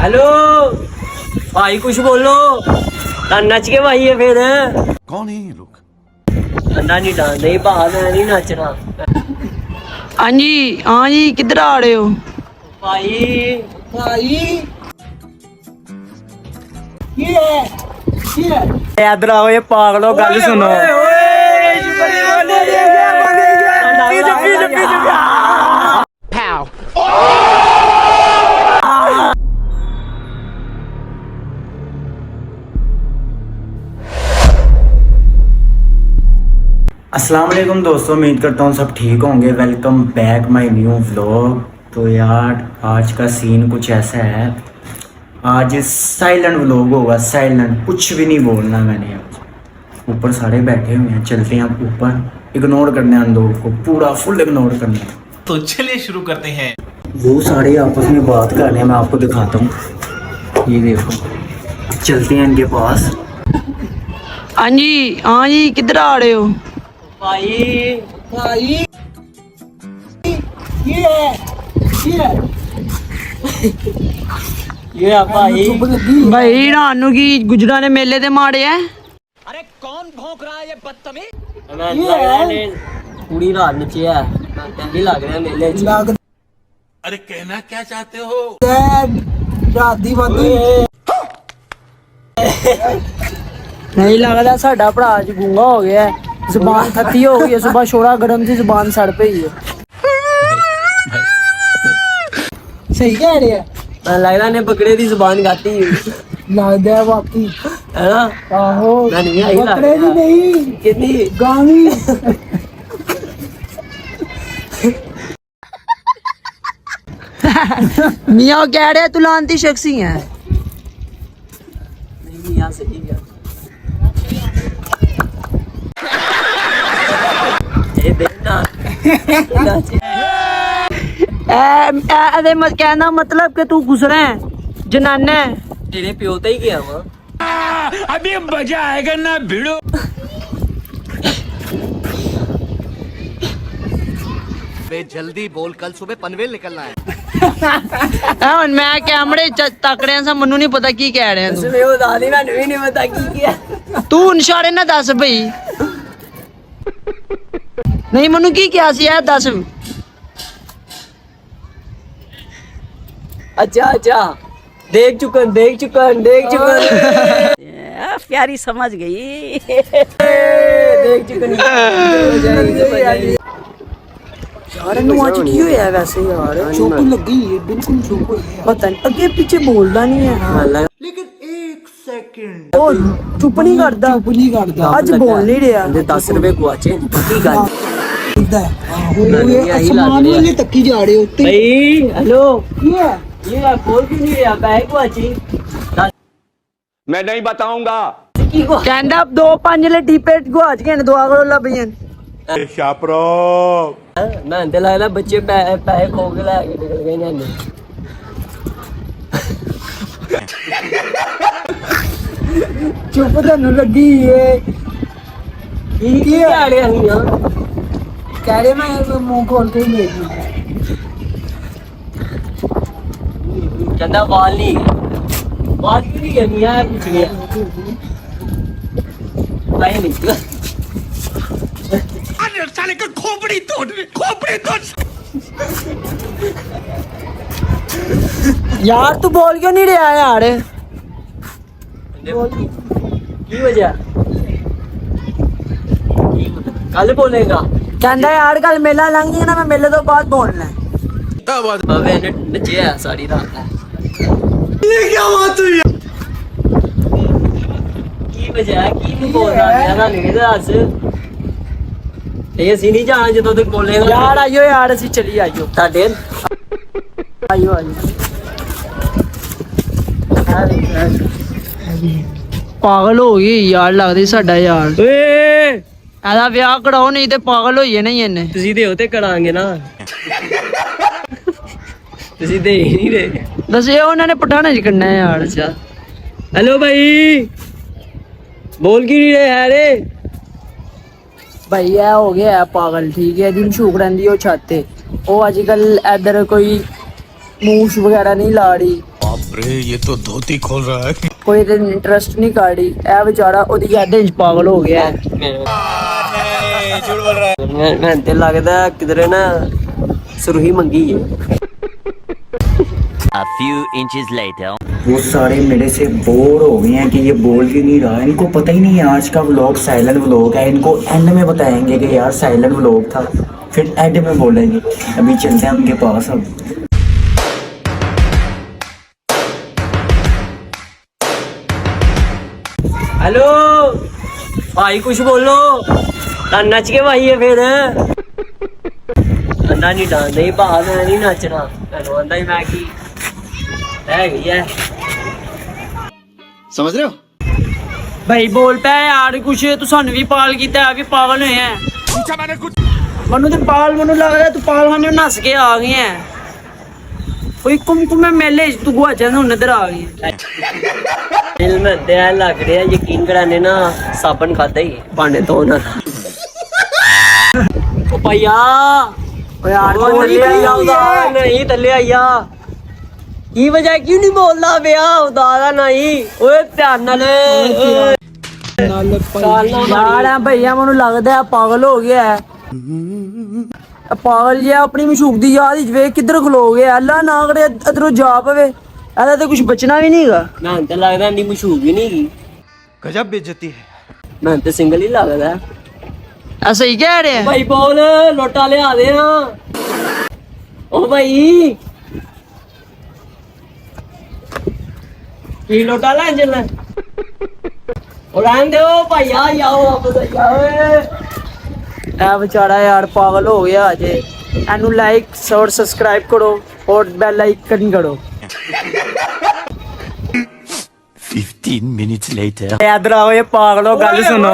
Hello भाई कुछ बोलो। नच के भाई है फिर। कौन है ये लोग? ठंडा नहीं डाल नहीं भा मैं नहीं नचना। हाँ जी किधर आ रहे हो भाई भाई इधर आओ ये पागलो गल सुनो। अस्सलाम वालेकुम दोस्तों, उम्मीद करता हूँ सब ठीक होंगे। Welcome back my new vlog. तो यार आज का सीन कुछ ऐसा है, आज साइलेंट व्लॉग होगा। साइलेंट, कुछ भी नहीं बोलना मैंने। आज ऊपर सारे बैठे हुए हैं, चलते हैं आप ऊपर। इग्नोर करना है उन लोगों को, पूरा फुल इग्नोर करना है। तो चलिए शुरू करते हैं। वो सारे आपस में बात कर रहे हैं, मैं आपको दिखाता हूँ। ये देखो, चलते हैं इनके पास। हाँ जी किधर आ रहे हो भाई भाई ये भाई भाई रानू की गुजरा ने मेले ते मारे है। पूरी रात नची है, नहीं लग रहा मेले च। अरे कहना क्या चाहते हो? रात दी बाती नहीं लगता साडा भरा अज गूंगा हो गया है, जुबान थती हो गई है। सुबह शोरा गर्म थी, जुबान सड़ पई है। सही कह रहे हैं। मैं लग रहा ने बकरे दी जुबान गाती लगदा है बाकी है ना। आहो मैं नहीं आई लग बकरे दी नहीं कितनी गावी मियाँ कह रहे तू लानती शख्सी है। नहीं यहाँ सही है। ये देखना कहना मतलब कि तू गुजरा है जनाना है। तेरे प्यो ते ही गया वहाँ। अभी मजा आएगा ना भिड़ो। वे जल्दी बोल, कल सुबह पनवेल निकलना है। ਹੁਣ ਮੈਂ ਕੈਮਰੇ ਚ ਤੱਕੜਿਆਂ ਸਾ ਮੈਨੂੰ ਨਹੀਂ ਪਤਾ ਕੀ ਕਹਿ ਰਿਹਾ ਤੂੰ। इसमें वो दादी ना नहीं पता की किया। ਤੂੰ ਇਸ਼ਾਰੇ ਨਾ ਦੱਸ ਭਈ। ਨਹੀਂ ਮੈਨੂੰ ਕੀ ਕਿਹਾ ਸੀ ਇਹ ਦੱਸ। अच्छा देख चुकन प्यारी समझ गई। देख चुकन। ਯਾਰ ਇਹਨੂੰ ਅੱਜ ਕੀ ਹੋਇਆ ਵੈਸੇ ਯਾਰ? चुप लगी है, बिल्कुल चुप है। ਪਤਾ ਨਹੀਂ ਅੱਗੇ ਪਿੱਛੇ ਬੋਲਦਾ ਨਹੀਂ ਹੈ। ਉਹ ਚੁੱਪ ਨਹੀਂ ਕਰਦਾ, चुप नहीं करदा ਅੱਜ ਬੋਲ ਨਹੀਂ ਰਿਹਾ। 10 रुपए गुआचे की गल। करदा आहो ये आसमान वाले तक्की जा रहे होते भाई हेलो, ये ये बोल क्यों नहीं रहा? पैसे गुआची मैं नहीं बताऊंगा। की को ਕਹਿੰਦਾ 2-5 ਲੈ ਡੀਪੇ ਗੁਆਚ ਗਏ ਨੇ, ਦੁਆ ਕਰੋ ਲੱਭੀਆਂ। मैं तो लगता बच्चे पैसे खो के लेके निकल गए जाने। चुप तन्नू लगी है। की कह रहे हैं यहाँ? कह रहे मैं मुंह खोल के ही देख लूं। कहता बाल नहीं क्यों नहीं गया? मियाँ कुछ गया भाई नहीं। साले का खोपड़ी तोड़। यार तू बोल क्यों नहीं रहा यार? की वजह? कल बोलेगा। ਕਹਿੰਦਾ यार कल मेला लंघ गया ना, मैं मेले तो बाद बोलना है। बाबे ने नचे है सारी रात। ये क्या बात हुई? की वजह है? की नहीं बोल रहा है ना? नहीं दस ये सी नहीं जाना जो तक बोलेगा यार आइयो यार ਅਸੀਂ ਚਲੀ ਆइयो साडे ਆइयो ਆइयो। ਪਾਗਲ ਹੋ ਗਈ ਯਾਰ, ਲੱਗਦੀ ਸਾਡਾ ਯਾਰ। ਓਏ ਇਹਦਾ ਵਿਆਹ ਕਰਾਓ ਨਹੀਂ ਤੇ ਪਾਗਲ ਹੋਈਏ ਨਹੀਂ ਇਹਨੇ। ਤੁਸੀਂ ਦੇ ਉਤੇ ਕਰਾਂਗੇ ਨਾ। ਤੁਸੀਂ ਦੇ ਹੀ ਨਹੀਂ ਰਹੇ। ਦੱਸੇ ਉਹਨਾਂ ਨੇ ਪਠਾਣਾ ਚ ਕਰਨਾ ਹੈ ਯਾਰ। अच्छा हेलो भाई बोल क्यों नहीं रहे है रे? ਭਾਈ ਇਹ ਹੋ ਗਿਆ ਪਾਗਲ, ਠੀਕ ਹੈ। ਦਿਨ ਸ਼ੂਕ ਰਹਿੰਦੀ ਉਹ ਛੱਤ ਤੇ। ਉਹ ਅੱਜ ਕੱਲ ਇੱਧਰ ਕੋਈ ਮੂਸ਼ ਵਗੈਰਾ ਨਹੀਂ ਲਾ ਰਹੀ। अरे ये तो धोती खोल रहा है। ਕੋਈ ਤੇ ਇੰਟਰਸਟ ਨਹੀਂ ਕਾੜੀ ਇਹ ਵਿਚਾਰਾ ਉਹਦੀ ਯਾਦਾਂ 'ਚ ਪਾਗਲ ਹੋ ਗਿਆ ਮੈਂ ਤੇ ਲੱਗਦਾ ਕਿਧਰੇ ਨਾ ਸੁਰਹੀ ਮੰਗੀ ਹੈ। A few inches later. वो सारे मेरे से बोर हो गए हैं कि ये बोल क्यों नहीं रहा। इनको पता ही नहीं है आज का व्लॉग साइलेंट व्लॉग है। इनको एंड में बताएंगे कि यार साइलेंट व्लॉग था, फिर एंड में बोलेंगे। अभी चलते हैं उनके पास अब। हेलो भाई कुछ बोलो। नच के भाई है फिर अंदा नहीं डांस नहीं भाग मैं नहीं नचना तेन आंदा ही मैं की है गई है। समझ रहे हो? ਭਾਈ ਬੋਲ ਪਿਆ ਯਾਰ ਕੁਛ ਤੂੰ ਸਾਨੂੰ ਵੀ ਪਾਗਲ ਕੀਤਾ ਹੈ ਵੀ ਪਾਗਲ ਹੋਏ ਹੈ पूछा मैंने कुछ। ਮੈਨੂੰ ਤੇ ਪਾਗਲ ਮੈਨੂੰ ਲੱਗਦਾ ਤੂੰ ਪਾਗਲਖਾਨੇ ਨੱਸ ਕੇ ਆ ਗਏ ਹੈ ਕੋਈ ਕੁਮਕੁਮੇ ਮੇਲੇ 'ਚ ਤੂੰ ਗੁਆਚਿਆ ਨੂੰ ਨਜ਼ਰ ਆ ਗਈ दिल में ते लग रहा है यकीन कराने ना साबन खाता ही भांडे धोना ओ भैया ਓ ਯਾਰ ओ थल्ले आई जा नहीं थल्ले आई जा की वजह क्यों नहीं बोलना पिया उदारा नहीं ओए ध्यान नाल ਯਾਰ ਆ ਭਈਆ ਮੈਨੂੰ ਲੱਗਦਾ ਪਾਗਲ ਹੋ ਗਿਆ ਹੈ ਇਹ ਪਾਗਲ ਜਿਹਾ ਆਪਣੀ ਮਸ਼ੂਕ ਦੀ ਯਾਦ ਵਿੱਚ ਵੇਖ ਕਿੱਧਰ ਖਲੋ ਗਿਆ ਅੱਲਾ ਨਾ ਕਰੇ ਅਦਰੋਂ ਜਾ ਪਵੇ ਇਹਦਾ ਤੇ ਕੁਝ ਬਚਣਾ ਵੀ ਨਹੀਂਗਾ मैं तो लगता नहीं मशहूर भी नहीं की गजब बेइज्जती है। मैं तो सिंगल ही लगता ਆ ਸਹੀ ਕਹਿ ਰਿਹਾ भाई बोल लोटा ले आ दे ओ भाई की लोटा ले चल और रहन दो भैया आओ वापस आओ ਇਹ ਵਿਚਾਰਾ ਯਾਰ ਪਾਗਲ ਹੋ ਗਿਆ ਅਜੇ ਇਹਨੂੰ ਲਾਈਕ ਔਰ ਸਬਸਕ੍ਰਾਈਬ ਕਰੋ ਔਰ ਬੈਲ ਆਈਕਨ ਕਰੋ 15 minutes later. इधर आओ ये पागलो गल सुनो।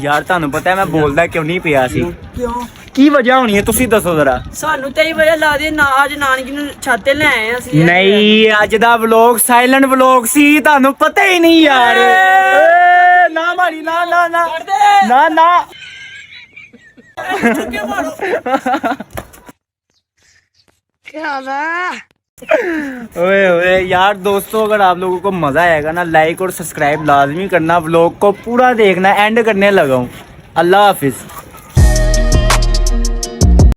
यार ਤੁਹਾਨੂੰ ਪਤਾ ਹੈ ਮੈਂ ਬੋਲਦਾ ਕਿਉਂ ਨਹੀਂ ਪਿਆ ਸੀ ਕਿਉਂ ਕੀ ਵਜ੍ਹਾ ਹੋਣੀ ਹੈ ਤੁਸੀਂ ਦੱਸੋ ਜ਼ਰਾ। ਸਾਨੂੰ ਤੇ ਹੀ ਵਜ੍ਹਾ ਲੱਗਦੀ ਨਾ ਅੱਜ ਨਾਨਕੀ ਨੂੰ ਛਾਤੇ ਲੈ ਆਏ ਆ ਅਸੀਂ ਨਹੀਂ ਅੱਜ ਦਾ ਵਲੌਗ ਸਾਇਲੈਂਟ ਵਲੌਗ ਸੀ ਤੁਹਾਨੂੰ ਪਤਾ ਹੀ ਨਹੀਂ ਯਾਰ। ਏ, ਨਾ ਮਾਰੀ ਨਾ ਨਾ ਨਾ ਨਾ ਨਾ ओए ओए यार दोस्तों अगर आप लोगों को मजा आएगा ना लाइक और सब्सक्राइब लाजमी करना व्लॉग को पूरा देखना एंड करने लगा हूँ। अल्लाह हाफिज।